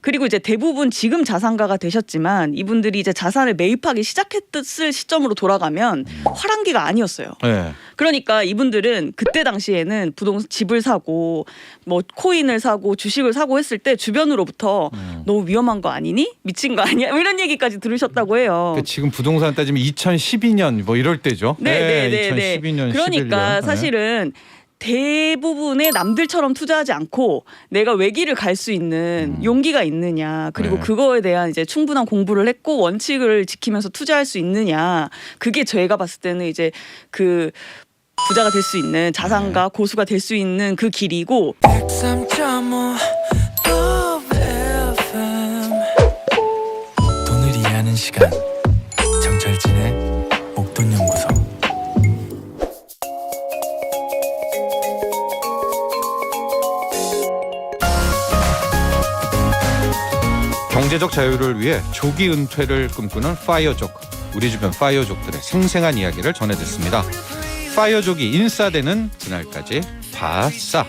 그리고 이제 대부분 지금 자산가가 되셨지만 이분들이 이제 자산을 매입하기 시작했을 시점으로 돌아가면 화랑기가 아니었어요. 네. 그러니까 이분들은 그때 당시에는 부동산 집을 사고 뭐 코인을 사고 주식을 사고 했을 때 주변으로부터 너무 위험한 거 아니니? 미친 거 아니야? 뭐 이런 얘기까지 들으셨다고 해요. 그러니까 지금 부동산 따지면 2012년 뭐 이럴 때죠. 네. 2012년, 그러니까 11년. 사실은 대부분의 남들처럼 투자하지 않고 내가 외길을 갈 수 있는 용기가 있느냐, 그리고 네. 그거에 대한 이제 충분한 공부를 했고 원칙을 지키면서 투자할 수 있느냐, 그게 저희가 봤을 때는 이제 그 부자가 될 수 있는 자산가 고수가 될 수 있는 그 길이고. 103.5 FM 돈을 이해하는 시간 정철진의 목돈연구소. 경제적 자유를 위해 조기 은퇴를 꿈꾸는 파이어족, 우리 주변 파이어족들의 생생한 이야기를 전해듣습니다. 파이어족이 인싸되는 그날까지 바싸.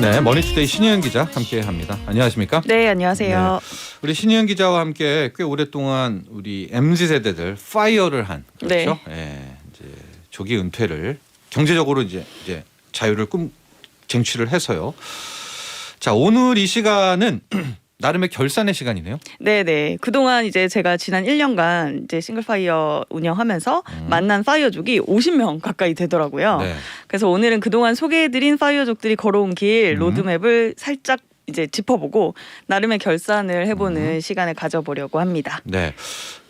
네, 머니투데이 신희은 기자 함께합니다. 안녕하십니까? 네, 안녕하세요. 네. 우리 신희은 기자와 함께 꽤 오랫동안 우리 MZ 세대들 파이어를 한, 그렇죠? 네. 이제 조기 은퇴를 경제적으로 이제 자유를 쟁취를 해서요. 자, 오늘 이 시간은 나름의 결산의 시간이네요. 네네. 그동안 이제 제가 지난 1년간 이제 싱글파이어 운영하면서 만난 파이어족이 50명 가까이 되더라고요. 네. 그래서 오늘은 그동안 소개해드린 파이어족들이 걸어온 길 로드맵을 살짝 이제 짚어보고 나름의 결산을 해보는 시간을 가져보려고 합니다. 네.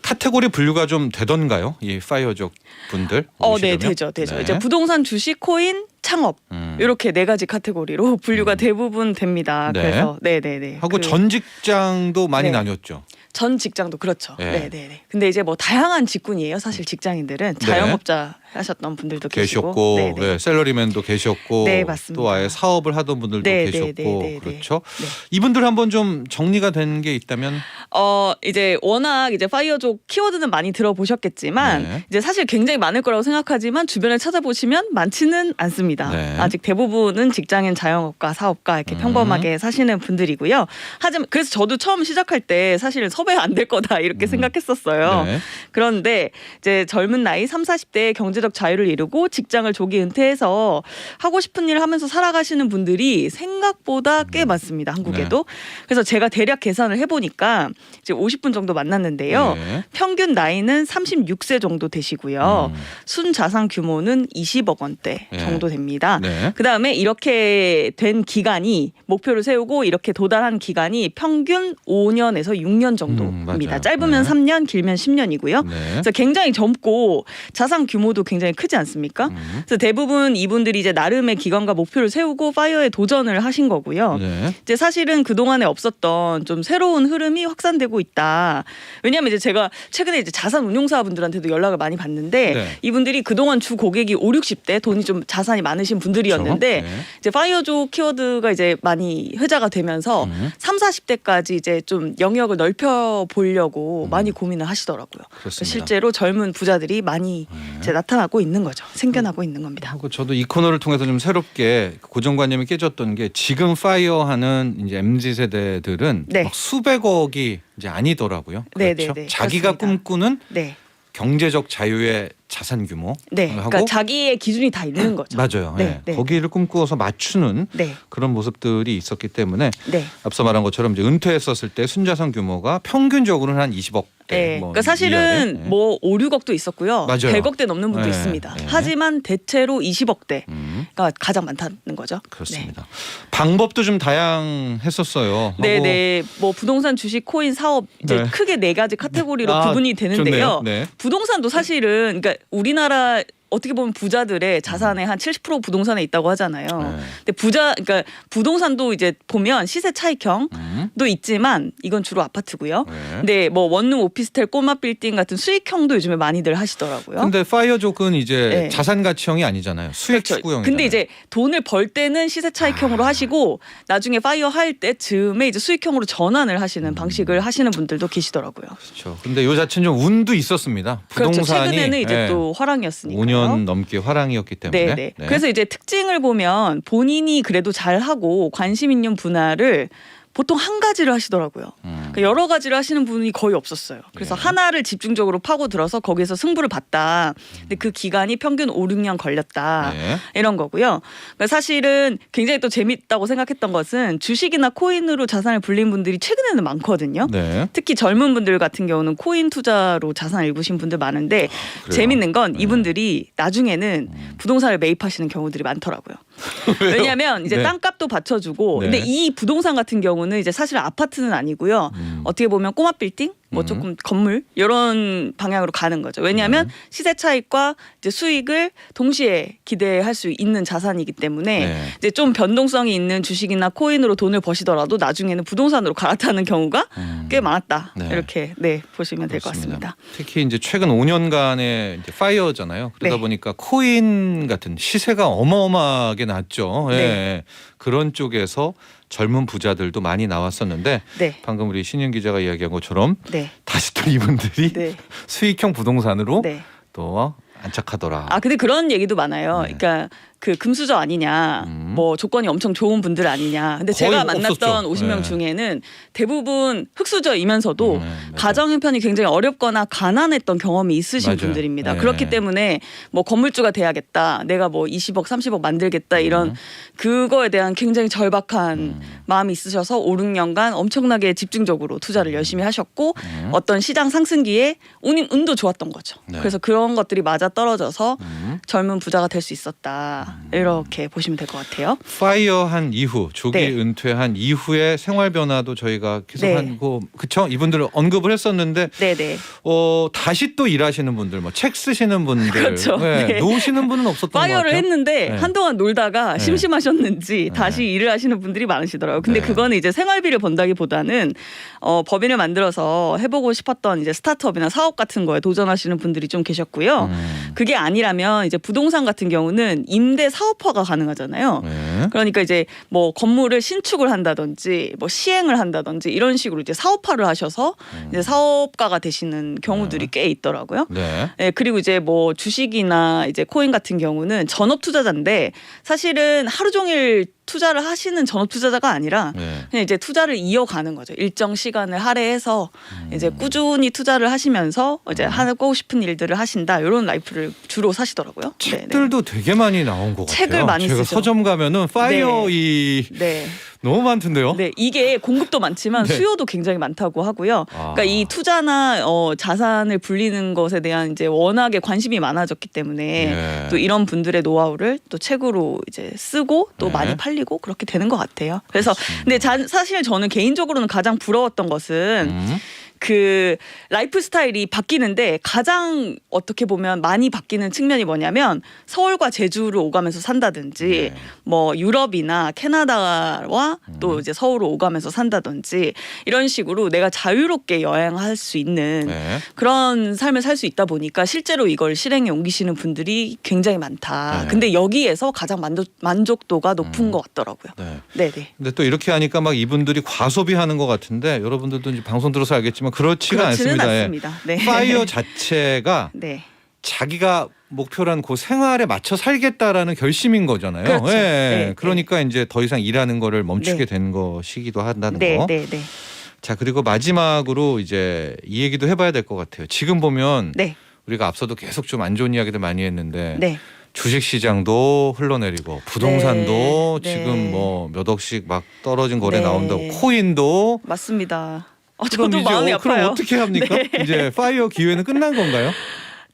카테고리 분류가 좀 되던가요? 이 파이어족 분들? 네, 오시려면? 되죠. 네. 이제 부동산, 주식, 코인, 창업 이렇게 네 가지 카테고리로 분류가 대부분 됩니다. 네. 그래서 네네네. 하고 전 직장도 많이 네. 나뉘었죠. 전 직장도 그렇죠. 네. 네네네. 근데 이제 뭐 다양한 직군이에요. 사실 직장인들은 자영업자 하셨던 분들도 계셨고, 네네. 네, 샐러리맨도 계셨고, 네, 맞습니다. 또 아예 사업을 하던 분들도 네, 계셨고, 네, 네, 그렇죠. 네. 이분들 한번 좀 정리가 된 게 있다면, 이제 워낙 이제 파이어족 키워드는 많이 들어보셨겠지만 네. 이제 사실 굉장히 많을 거라고 생각하지만 주변을 찾아보시면 많지는 않습니다. 네. 아직 대부분은 직장인, 자영업가, 사업가 이렇게 평범하게 사시는 분들이고요. 하지만 그래서 저도 처음 시작할 때 사실은 섭외 안 될 거다 이렇게 생각했었어요. 네. 그런데 이제 젊은 나이 30, 40대에 경제적 자유를 이루고 직장을 조기 은퇴해서 하고 싶은 일을 하면서 살아가시는 분들이 생각보다 꽤 많습니다. 한국에도. 그래서 제가 대략 계산을 해보니까 이제 50분 정도 만났는데요. 네. 평균 나이는 36세 정도 되시고요. 순자산 규모는 20억 원대 네. 정도 됩니다. 네. 그다음에 이렇게 된 기간이 목표를 세우고 이렇게 도달한 기간이 평균 5년에서 6년 정도입니다. 맞아요. 짧으면 네. 3년, 길면 10년이고요. 네. 그래서 굉장히 젊고 자산 규모도 굉장히 크지 않습니까? 그래서 대부분 이분들이 이제 나름의 기간과 목표를 세우고 파이어에 도전을 하신 거고요. 네. 이제 사실은 그동안에 없었던 좀 새로운 흐름이 확산되고 있다. 왜냐하면 이제 제가 최근에 이제 자산 운용사분들한테도 연락을 많이 받는데 네. 이분들이 그동안 주 고객이 5, 60대 돈이 좀 자산이 많으신 분들이었는데 그렇죠. 네. 이제 파이어족 키워드가 이제 많이 회자가 되면서 3, 40대까지 이제 좀 영역을 넓혀 보려고 많이 고민을 하시더라고요. 그렇습니다. 실제로 젊은 부자들이 많이 이제 나타나고 있는 거죠. 생겨나고 있는 겁니다. 하고 저도 이 코너를 통해서 좀 새롭게 고정관념이 깨졌던 게 지금 파이어하는 이제 MZ 세대들은 네. 막 수백억이 이제 아니더라고요. 네, 그렇죠. 네, 네. 자기가 그렇습니다. 꿈꾸는 네. 경제적 자유의 자산 규모 네. 하고 그러니까 자기의 기준이 다 있는 거죠. 맞아요. 네, 예. 네. 거기를 꿈꾸어서 맞추는 네. 그런 모습들이 있었기 때문에 네. 앞서 말한 것처럼 이제 은퇴했었을 때 순자산 규모가 평균적으로는 한 20억 대. 네. 뭐 그러니까 사실은 이하에. 예. 뭐 5, 6억도 있었고요. 맞아요. 100억대 넘는 분도 네, 있습니다. 네. 하지만 대체로 20억대가 음, 가장 많다는 거죠. 그렇습니다. 방법도 좀 다양했었어요. 네, 하고 네. 뭐 부동산, 주식, 코인, 사업 이제 네. 크게 네 가지 카테고리로 아, 구분이 되는데요. 좋네요. 네. 부동산도 사실은 그러니까 우리나라 어떻게 보면 부자들의 자산의 한 70% 부동산에 있다고 하잖아요. 네. 근데 그러니까 부동산도 이제 보면 시세 차익형도 있지만 이건 주로 아파트고요. 네. 근데 뭐 원룸, 오피스텔, 꼬마 빌딩 같은 수익형도 요즘에 많이들 하시더라고요. 근데 파이어족은 이제 네. 자산 가치형이 아니잖아요. 수익 그렇죠. 추구형이잖아요. 근데 이제 돈을 벌 때는 시세 차익형으로 하시고 나중에 파이어 할 때쯤에 이제 수익형으로 전환을 하시는 방식을 하시는 분들도 계시더라고요. 그렇죠. 근데 요 자체는 좀 운도 있었습니다. 그렇죠. 부동산이 최근에는 이제 예, 또 화랑이었으니까. 5년 5년 넘게 화랑이었기 때문에. 네. 그래서 이제 특징을 보면 본인이 그래도 잘하고 관심 있는 분야를 보통 한 가지를 하시더라고요. 그러니까 여러 가지를 하시는 분이 거의 없었어요. 그래서 예. 하나를 집중적으로 파고들어서 거기에서 승부를 봤다. 근데 그 기간이 평균 5, 6년 걸렸다. 네. 이런 거고요. 그러니까 사실은 굉장히 또 재밌다고 생각했던 것은 주식이나 코인으로 자산을 불린 분들이 최근에는 많거든요. 네. 특히 젊은 분들 같은 경우는 코인 투자로 자산을 일구신 분들 많은데 그래요? 재밌는 건 네. 이분들이 나중에는 부동산을 매입하시는 경우들이 많더라고요. 왜냐하면 이제 네. 땅값도 받쳐주고 네. 근데 이 부동산 같은 경우는 이제 사실 아파트는 아니고요. 어떻게 보면 꼬마 빌딩 뭐 조금 건물 이런 방향으로 가는 거죠. 왜냐하면 시세 차익과 이제 수익을 동시에 기대할 수 있는 자산이기 때문에 네. 이제 좀 변동성이 있는 주식이나 코인으로 돈을 버시더라도 나중에는 부동산으로 갈아타는 경우가 꽤 많았다. 네. 이렇게 보시면 될 것 같습니다. 특히 이제 최근 5년간의 이제 파이어잖아요. 그러다 네. 보니까 코인 같은 시세가 어마어마하게 났죠. 예. 네. 그런 쪽에서 젊은 부자들도 많이 나왔었는데 네. 방금 우리 신윤 기자가 이야기한 것처럼 네. 다시 또 이분들이 네. 수익형 부동산으로 네. 또 안착하더라. 아 근데 그런 얘기도 많아요. 네. 그러니까 그 금수저 아니냐, 뭐 조건이 엄청 좋은 분들 아니냐. 근데 거의 제가 만났던 없었죠. 50명 네. 중에는 대부분 흑수저이면서도 맞아요. 가정 형편이 굉장히 어렵거나 가난했던 경험이 있으신 맞아요. 분들입니다. 네. 그렇기 때문에 뭐 건물주가 돼야겠다, 내가 뭐 20억, 30억 만들겠다 이런 그거에 대한 굉장히 절박한 마음이 있으셔서 5, 6년간 엄청나게 집중적으로 투자를 열심히 하셨고 어떤 시장 상승기에 운도 좋았던 거죠. 네. 그래서 그런 것들이 맞아 떨어져서 젊은 부자가 될 수 있었다. 이렇게 보시면 될 것 같아요. 파이어한 이후 조기 네. 은퇴한 이후의 생활 변화도 저희가 계속 네. 하고 그쵸? 이분들을 언급을 했었는데 네네. 다시 또 일하시는 분들, 뭐 책 쓰시는 분들, 그렇죠. 네. 노시는 분은 없었던 것 같아요. 파이어를 했는데 네. 한동안 놀다가 네. 심심하셨는지 다시 일을 하시는 분들이 많으시더라고요. 근데 네. 그거는 이제 생활비를 번다기보다는 법인을 만들어서 해보고 싶었던 이제 스타트업이나 사업 같은 거에 도전하시는 분들이 좀 계셨고요. 그게 아니라면 이제 부동산 같은 경우는 임대 사업화가 가능하잖아요. 네. 그러니까 이제 뭐 건물을 신축을 한다든지 뭐 시행을 한다든지 이런 식으로 이제 사업화를 하셔서 이제 사업가가 되시는 경우들이 꽤 있더라고요. 네. 네, 그리고 이제 뭐 주식이나 이제 코인 같은 경우는 전업 투자자인데 사실은 하루 종일 투자를 하시는 전업 투자자가 아니라 네. 그냥 이제 투자를 이어가는 거죠. 일정 시간을 할애해서 이제 꾸준히 투자를 하시면서 이제 하고 싶은 일들을 하신다. 이런 라이프를 주로 사시더라고요. 네, 네. 책들도 되게 많이 나온 것 책을 같아요. 많이 제가 쓰죠. 서점 가면은 파이어 이 네. 너무 많던데요. 네, 이게 공급도 많지만 네. 수요도 굉장히 많다고 하고요. 아. 그러니까 이 투자나 자산을 불리는 것에 대한 이제 워낙에 관심이 많아졌기 때문에 네. 또 이런 분들의 노하우를 또 책으로 이제 쓰고 또 네. 많이 팔리고 그렇게 되는 것 같아요. 그래서 근데 사실 저는 개인적으로는 가장 부러웠던 것은 그 라이프 스타일이 바뀌는데 가장 어떻게 보면 많이 바뀌는 측면이 뭐냐면 서울과 제주를 오가면서 산다든지 네. 뭐 유럽이나 캐나다와 또 이제 서울을 오가면서 산다든지 이런 식으로 내가 자유롭게 여행할 수 있는 네. 그런 삶을 살 수 있다 보니까 실제로 이걸 실행에 옮기시는 분들이 굉장히 많다. 네. 근데 여기에서 가장 만족도가 높은 것 같더라고요. 네. 네네. 근데 또 이렇게 하니까 막 이분들이 과소비하는 것 같은데 여러분들도 이제 방송 들어서 알겠지만 그렇지가 그렇지는 않습니다. 예. 않습니다. 네. 파이어 자체가 네. 자기가 목표란 그 생활에 맞춰 살겠다라는 결심인 거잖아요. 그렇죠. 예. 네, 그러니까 이제 더 이상 일하는 거를 멈추게 네. 된 것이기도 한다는 네, 거. 네, 네. 자, 그리고 마지막으로 이제 이 얘기도 해봐야 될 것 같아요. 지금 보면 네. 우리가 앞서도 계속 좀 안 좋은 이야기들 많이 했는데 네. 주식 시장도 흘러내리고 부동산도 네. 지금 뭐 몇 억씩 막 떨어진 거래 네. 나온다고 코인도 맞습니다. 그럼 저도 이제 마음이 아파요. 그럼 어떻게 합니까? 네. 이제 파이어 기회는 끝난 건가요?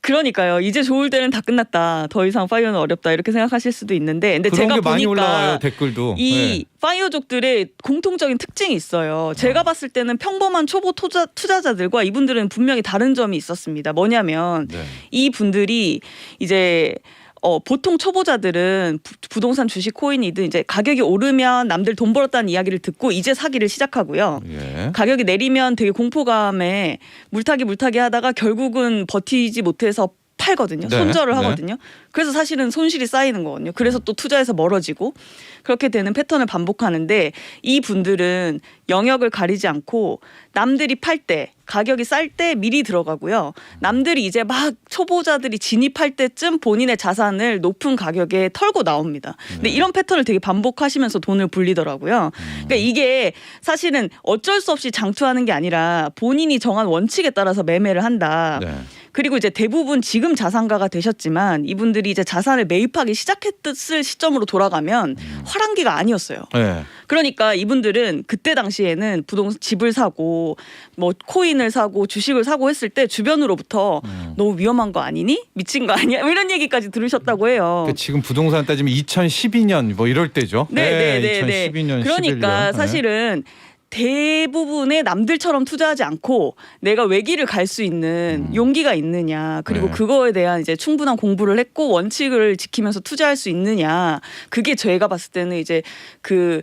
그러니까요. 이제 좋을 때는 다 끝났다. 더 이상 파이어는 어렵다. 이렇게 생각하실 수도 있는데, 근데 그런 제가 게 많이 보니까 올라와요 댓글도. 이 파이어족들의 공통적인 특징이 있어요. 제가 봤을 때는 평범한 초보 투자자들과 이분들은 분명히 다른 점이 있었습니다. 뭐냐면 네. 이 분들이 이제 보통 초보자들은 부동산 주식 코인이든 이제 가격이 오르면 남들 돈 벌었다는 이야기를 듣고 이제 사기를 시작하고요. 예. 가격이 내리면 되게 공포감에 물타기 하다가 결국은 버티지 못해서 팔거든요. 네, 손절을 네. 하거든요. 그래서 사실은 손실이 쌓이는 거거든요. 그래서 또 투자에서 멀어지고 그렇게 되는 패턴을 반복하는데 이 분들은 영역을 가리지 않고 남들이 팔 때 가격이 쌀 때 미리 들어가고요. 남들이 이제 막 초보자들이 진입할 때쯤 본인의 자산을 높은 가격에 털고 나옵니다. 근데 이런 패턴을 되게 반복하시면서 돈을 불리더라고요. 그러니까 이게 사실은 어쩔 수 없이 장투하는 게 아니라 본인이 정한 원칙에 따라서 매매를 한다. 네. 그리고 이제 대부분 지금 자산가가 되셨지만 이분들이 이제 자산을 매입하기 시작했을 시점으로 돌아가면 화랑기가 아니었어요. 네. 그러니까 이분들은 그때 당시에는 부동산 집을 사고 뭐 코인을 사고 주식을 사고 했을 때 주변으로부터 너무 위험한 거 아니니? 미친 거 아니야? 뭐 이런 얘기까지 들으셨다고 해요. 그러니까 지금 부동산 따지면 2012년 뭐 이럴 때죠. 네. 2012년, 그러니까 11년. 사실은 대부분의 남들처럼 투자하지 않고 내가 외길을 갈 수 있는 용기가 있느냐, 그리고 네. 그거에 대한 이제 충분한 공부를 했고 원칙을 지키면서 투자할 수 있느냐, 그게 제가 봤을 때는 이제 그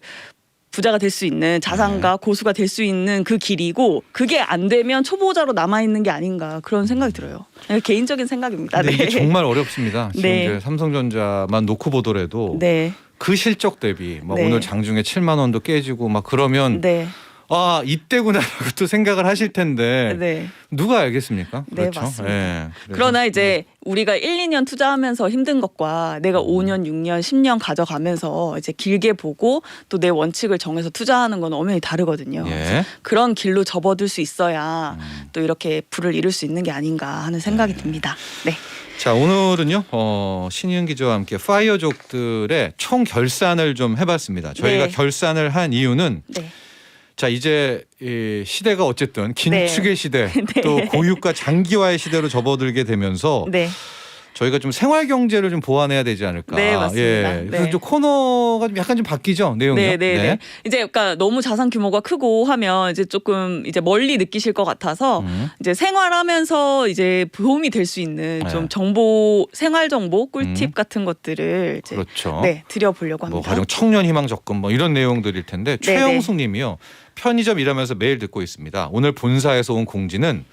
부자가 될 수 있는 자산가 고수가 될 수 있는 그 길이고, 그게 안 되면 초보자로 남아 있는 게 아닌가 그런 생각이 들어요. 개인적인 생각입니다. 근데 네. 이게 정말 어렵습니다. 지금 네. 이제 삼성전자만 놓고 보더라도 네. 그 실적 대비 막 네. 오늘 장중에 7만 원도 깨지고 막 그러면 네. 아 이때구나라고 또 생각을 하실 텐데 네. 누가 알겠습니까? 네, 그렇죠. 맞습니다. 예, 그래서 그러나 이제 우리가 1, 2년 투자하면서 힘든 것과 내가 5년, 6년, 10년 가져가면서 이제 길게 보고 또 내 원칙을 정해서 투자하는 건 엄연히 다르거든요. 예. 그런 길로 접어들 수 있어야 또 이렇게 부를 이룰 수 있는 게 아닌가 하는 생각이 듭니다. 네. 자 오늘은요 신희은 기자와 함께 파이어족들의 총 결산을 좀 해봤습니다. 저희가 네. 결산을 한 이유는 네. 자 이제 이 시대가 어쨌든 긴축의 네. 시대 네. 또 고유가 장기화의 시대로 접어들게 되면서 네. 저희가 좀 생활 경제를 좀 보완해야 되지 않을까. 네, 맞습니다. 예. 그래서 네. 좀 코너가 좀 약간 좀 바뀌죠 내용이. 네. 이제 그러니까 너무 자산 규모가 크고 하면 이제 조금 이제 멀리 느끼실 것 같아서 이제 생활하면서 이제 도움이 될 수 있는 네. 좀 정보, 생활 정보, 꿀팁 같은 것들을 이제 그렇죠. 네, 드려보려고 뭐 합니다. 가령 청년 희망 적금 뭐 이런 내용들일 텐데 네, 최영숙님이요 편의점 일하면서 매일 듣고 있습니다. 오늘 본사에서 온 공지는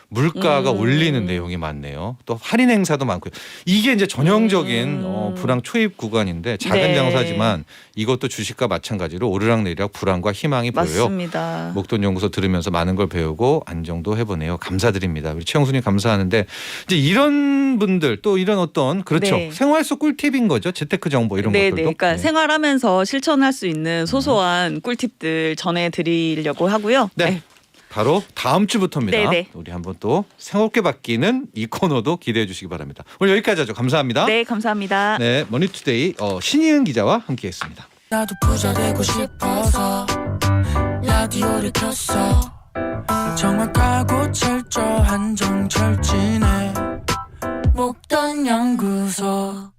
물가가 올리는 내용이 많네요. 또 할인 행사도 많고요. 이게 이제 전형적인 불황 초입 구간인데 작은 네. 장사지만 이것도 주식과 마찬가지로 오르락내리락 불안과 희망이 보여요. 맞습니다. 목돈연구소 들으면서 많은 걸 배우고 안정도 해보네요. 감사드립니다. 우리 최영수님 감사하는데 이제 이런 분들 또 이런 어떤 그렇죠. 네. 생활 속 꿀팁인 거죠. 재테크 정보 이런 네, 것들도. 그러니까 네. 생활하면서 실천할 수 있는 소소한 꿀팁들 전해드리려고 하고요. 네. 바로 다음 주부터입니다. 네네. 우리 한번 또 새롭게 바뀌는 이 코너도 기대해 주시기 바랍니다. 오늘 여기까지 하죠. 감사합니다. 네, 감사합니다. 네, 머니투데이 신희은 기자와 함께했습니다. 나도 부자 되고 싶어서 라디오를 켰어. 정확하고 철저한 정철진의 목돈 연구소.